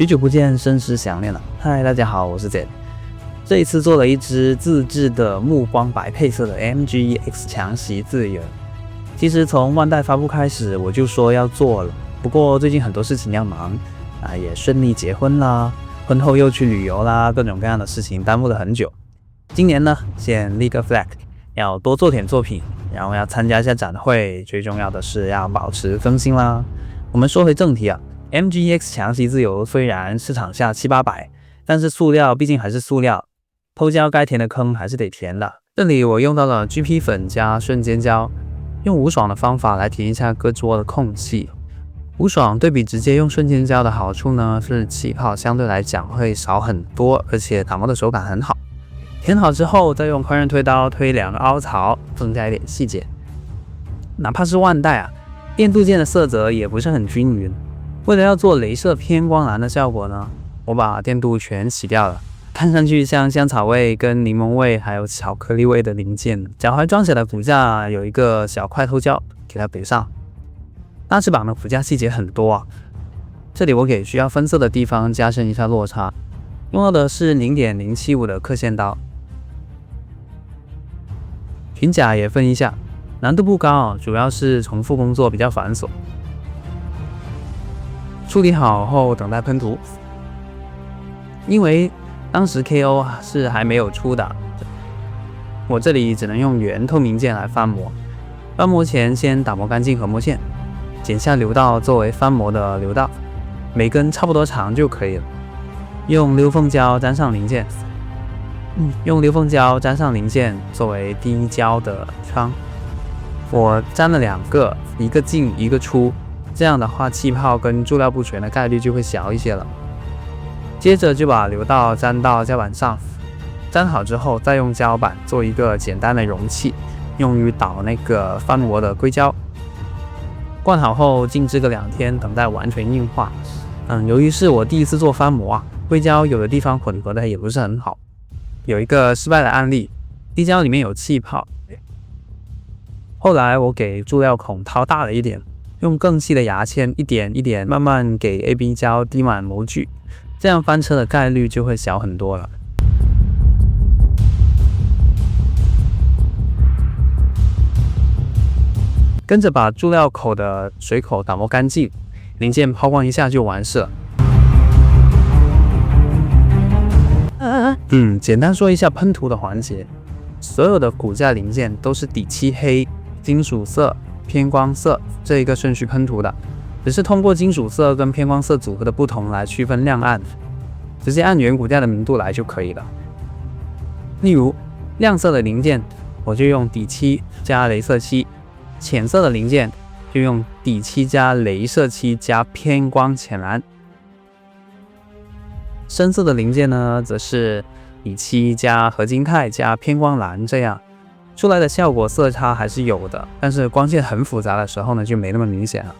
许久不见，甚是想念了。嗨，大家好，我是 Z。这一次做了一支自制的木光白配色的 MGX 强袭自由。其实从万代发布开始，我就说要做了，不过最近很多事情要忙也顺利结婚啦，婚后又去旅游啦，各种各样的事情耽误了很久。今年呢，先立个 flag， 要多做点作品，然后要参加一下展会，最重要的是要保持更新啦。我们说回正题MGX 强袭自由虽然市场价700-800，但是塑料毕竟还是塑料，偷胶该填的坑还是得填的。这里我用到了 GP 粉加瞬间胶，用无爽的方法来填一下各桌的空隙。无爽对比直接用瞬间胶的好处呢，是气泡相对来讲会少很多，而且打磨的手感很好。填好之后，再用宽刃推刀推2个凹槽，增加一点细节。哪怕是万代电镀件的色泽也不是很均匀。为了要做雷射偏光蓝的效果呢，我把电镀全洗掉了，看上去像香草味跟柠檬味还有巧克力味的零件。脚踝装起来骨架有一个小块偷胶，给它怼上。大翅膀的骨架细节很多这里我给需要分色的地方加深一下落差，用到的是 0.075 的刻线刀。裙甲也分一下，难度不高主要是重复工作比较繁琐。处理好后等待喷涂，因为当时 KO 是还没有出的，我这里只能用原透明件来翻模。翻模前先打磨干净核膜线，剪下流道作为翻模的流道，每根差不多长就可以了。用溜缝胶粘上零件，作为滴胶的窗。我粘了2个，一个进一个出，这样的话气泡跟注料不全的概率就会小一些了。接着就把流道粘到胶板上，粘好之后再用胶板做一个简单的容器，用于倒那个翻模的硅胶。灌好后静置个2天，等待完全硬化。由于是我第一次做翻模硅胶有的地方混合的也不是很好，有一个失败的案例，滴胶里面有气泡。后来我给注料孔掏大了一点，用更细的牙签一点一点慢慢给 AB 胶滴满模具，这样翻车的概率就会小很多了。跟着把注料口的水口打磨干净，零件抛光一下就完事了。简单说一下喷涂的环节，所有的骨架零件都是底漆黑、金属色、偏光色这一个顺序喷涂的，只是通过金属色跟偏光色组合的不同来区分亮暗，直接按原骨架的明度来就可以了。例如亮色的零件我就用底漆加雷射漆，浅色的零件就用底漆加雷射漆加偏光浅蓝，深色的零件呢则是底漆加合金钛加偏光蓝，这样出来的效果色差还是有的，但是光线很复杂的时候呢就没那么明显了。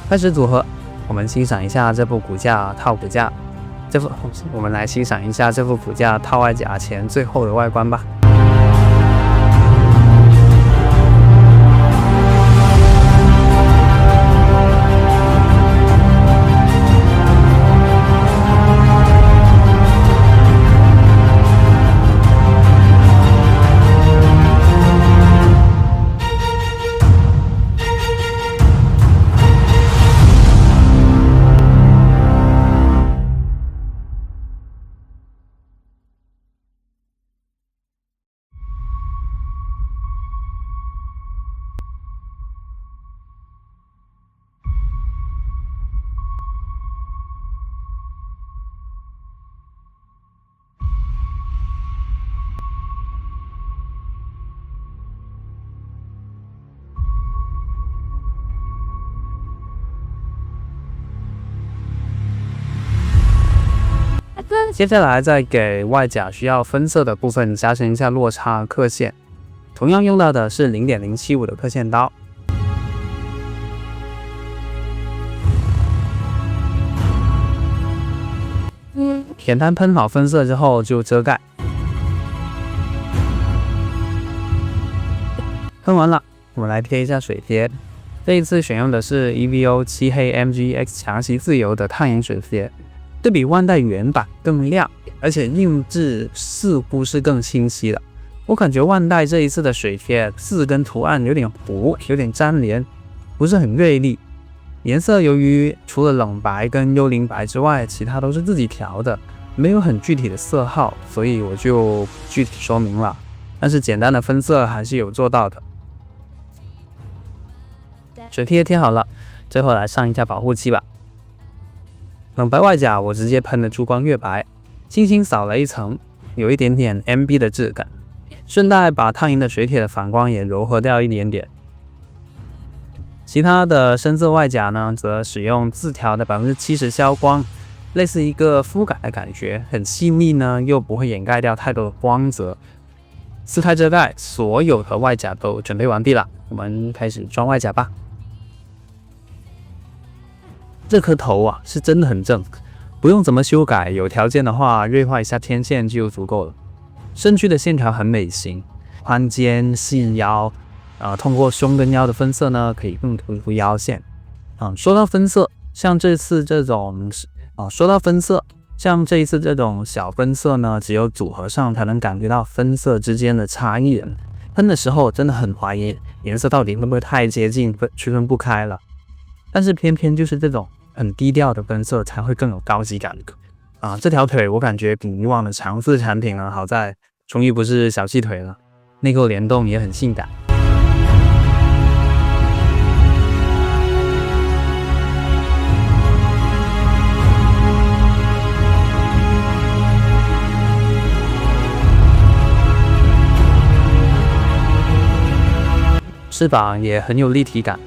开始组合，我们欣赏一下这副骨架套骨架，我们来欣赏一下这副骨架套外甲前最后的外观吧。接下来再给外甲需要分色的部分加深一下落差刻线，同样用到的是 0.075 的刻线刀。填单喷好分色之后就遮盖，喷完了，我们来贴一下水贴。这一次选用的是 EVO 漆黑 MGX 强袭自由的烫银水贴，对比万代原版更亮，而且印制似乎是更清晰的。我感觉万代这一次的水贴字跟图案有点糊，有点粘连，不是很锐利。颜色由于除了冷白跟幽灵白之外，其他都是自己调的，没有很具体的色号，所以我就不具体说明了。但是简单的分色还是有做到的。水贴贴好了，最后来上一下保护漆吧。冷白外甲我直接喷了珠光月白，轻轻扫了一层，有一点点 MB 的质感，顺带把烫银的水铁的反光也柔和掉一点点。其他的深色外甲呢，则使用自调的70%消光，类似一个肤感的感觉，很细腻呢，又不会掩盖掉太多的光泽。撕开遮盖，所有的外甲都准备完毕了，我们开始装外甲吧。这颗头啊，是真的很正，不用怎么修改，有条件的话锐化一下天线就足够了。身躯的线条很美型，宽肩细腰，通过胸跟腰的分色呢，可以更突出腰线。说到分色，像这一次这种小分色呢，只有组合上才能感觉到分色之间的差异。喷的时候真的很怀疑颜色到底会不会太接近，区分不开了。但是偏偏就是这种很低调的分色才会更有高级感。这条腿我感觉比以往的长四产品呢，好在终于不是小细腿了，内构联动也很性感。翅膀也很有立体感，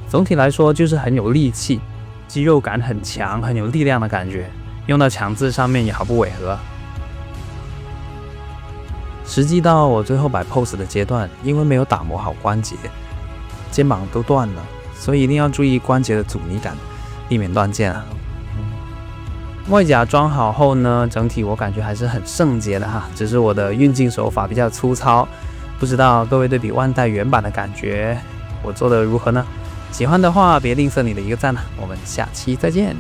总体来说就是很有力气，肌肉感很强，很有力量的感觉，用到强字上面也毫不违和。实际到我最后摆 pose 的阶段，因为没有打磨好关节，肩膀都断了，所以一定要注意关节的阻尼感，避免断件啊。外甲装好后呢，整体我感觉还是很圣洁的哈，只是我的运镜手法比较粗糙，不知道各位对比万代原版的感觉，我做的如何呢？喜欢的话别吝啬你的一个赞，我们下期再见。